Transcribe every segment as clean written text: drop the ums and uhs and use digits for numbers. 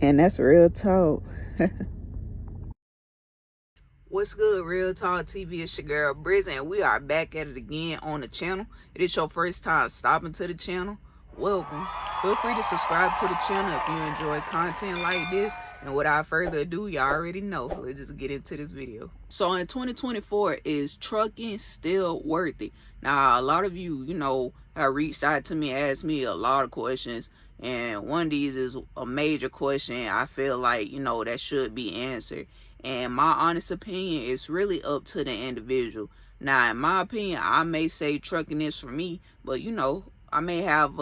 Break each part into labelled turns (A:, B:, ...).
A: And that's real talk.
B: What's good, Real Talk TV? It's your girl Briz, and we are back at it again on the channel. It is your first time stopping to the channel. Welcome. Feel free to subscribe to the channel if you enjoy content like this. And without further ado, y'all already know. Let's just get into this video. So in 2024, is trucking still worth it? Now, a lot of you, have reached out to me and asked me a lot of questions. And one of these is a major question I feel like, that should be answered. And my honest opinion is really up to the individual. Now, in my opinion, I may say trucking is for me, but I may have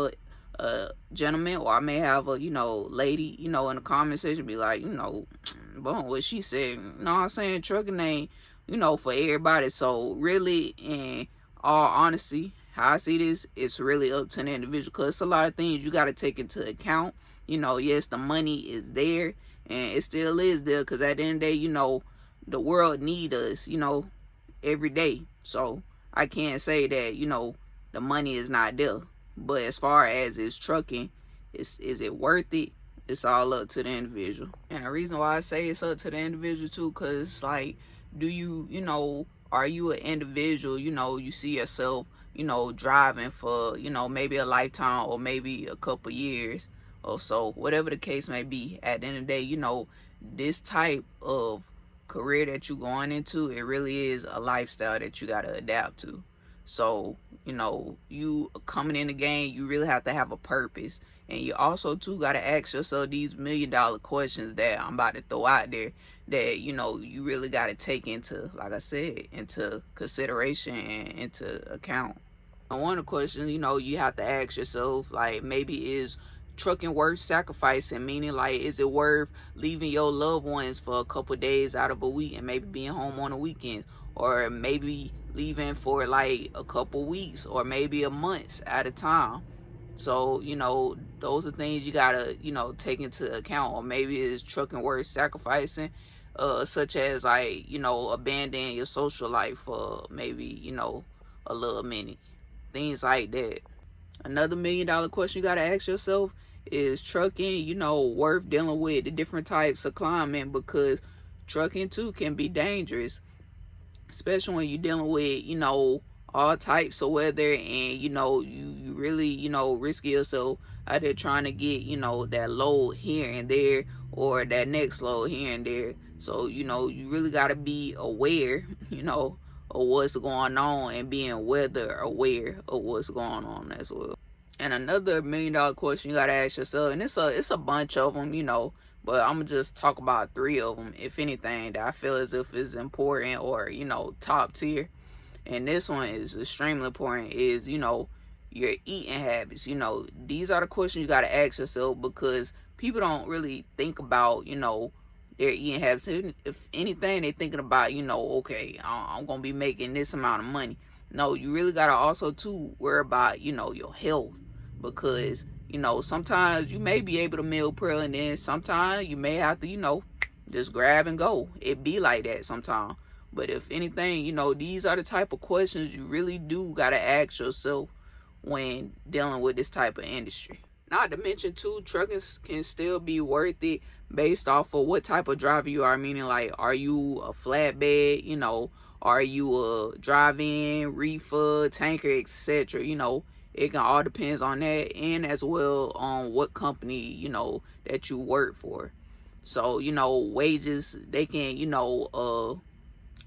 B: a gentleman, or I may have a lady, in the comment section be like, boom, what she said. You know what I'm saying? Trucking ain't, for everybody. So really, in all honesty, how I see this, it's really up to the individual, because it's a lot of things you got to take into account. Yes, the money is there, and it still is there, because at the end of the day, the world need us, every day. So I can't say that, the money is not there. But as far as is trucking, is it worth it? It's all up to the individual. And the reason why I say it's up to the individual too, because like, do you, are you an individual, you see yourself, driving for, maybe a lifetime or maybe a couple years or so, whatever the case may be. At the end of the day, this type of career that you're going into, it really is a lifestyle that you got to adapt to. So, you coming in the game, you really have to have a purpose. And you also too got to ask yourself these $1 million questions that I'm about to throw out there, that you really got to take into, like I said, into consideration and into account. And one of the questions, you have to ask yourself, like, maybe is trucking worth sacrificing? Meaning, like, is it worth leaving your loved ones for a couple days out of a week and maybe being home on the weekends, or maybe leaving for like a couple weeks or maybe a month at a time? So those are things you gotta take into account. Or maybe is trucking worth sacrificing, such as like abandoning your social life for maybe a little minute, things like that. Another $1 million question you gotta ask yourself, is trucking worth dealing with the different types of climate? Because trucking too can be dangerous, especially when you're dealing with all types of weather, and you really risk yourself out there trying to get that load here and there, or that next load here and there. So you really got to be aware of what's going on, and being weather aware of what's going on as well. And another $1 million question you got to ask yourself, and it's a bunch of them, but I'm gonna just talk about 3 of them, if anything, that I feel as if is important, or top tier. And this one is extremely important, is your eating habits. These are the questions you got to ask yourself, because people don't really think about their eating habits. If anything, they thinking about okay, I'm gonna be making this amount of money. No, you really got to also too worry about your health, because sometimes you may be able to meal prep, and then sometimes you may have to just grab and go. It be like that sometimes. But if anything, these are the type of questions you really do got to ask yourself when dealing with this type of industry. Not to mention too, trucking can still be worth it based off of what type of driver you are. Meaning, like, are you a flatbed, are you a drive-in, reefer, tanker, etc.? It can all depends on that, and as well on what company that you work for. So wages, they can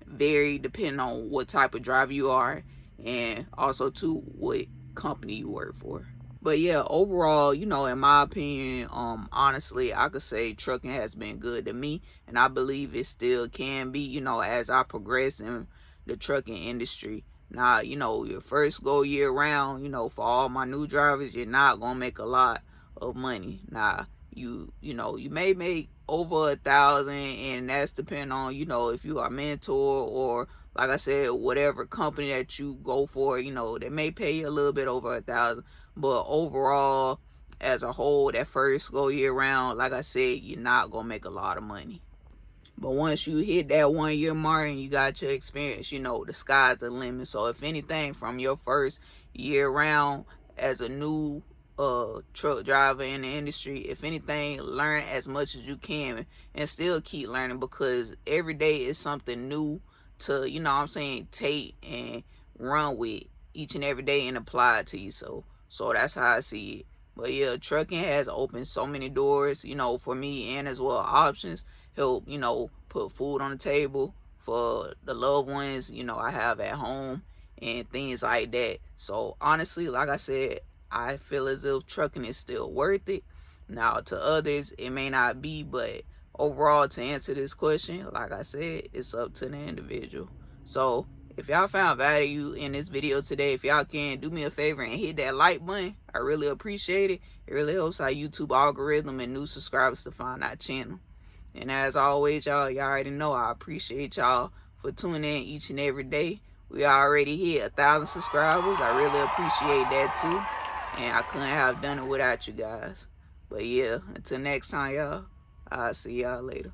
B: vary depending on what type of driver you are, and also too what company you work for. But yeah, overall, in my opinion, honestly, I could say trucking has been good to me, and I believe it still can be, as I progress in the trucking industry. Now, your first go year round, for all my new drivers, you're not gonna make a lot of money. Now, you may make over 1,000, and that's depending on if you are a mentor, or like I said, whatever company that you go for, they may pay you a little bit over 1,000. But overall, as a whole, that first go year round, like I said, you're not gonna make a lot of money. But once you hit that 1 year mark and you got your experience, the sky's the limit. So if anything, from your first year round as a new truck driver in the industry. If anything, learn as much as you can and still keep learning, because every day is something new to, you know what I'm saying, take and run with each and every day and apply it to you. So that's how I see it. But yeah, trucking has opened so many doors, you know, for me, and as well options. Help, you know, put food on the table for the loved ones, you know, I have at home and things like that. So honestly, like I said, I feel as if trucking is still worth it. Now, to others, it may not be, but overall, to answer this question, like I said, it's up to the individual. So if y'all found value in this video today, if y'all can do me a favor and hit that like button, I really appreciate it. It really helps our YouTube algorithm and new subscribers to find our channel. And as always, y'all already know I appreciate y'all for tuning in each and every day. We already hit 1,000 subscribers. I really appreciate that too. And I couldn't have done it without you guys. But yeah, until next time, y'all, I'll see y'all later.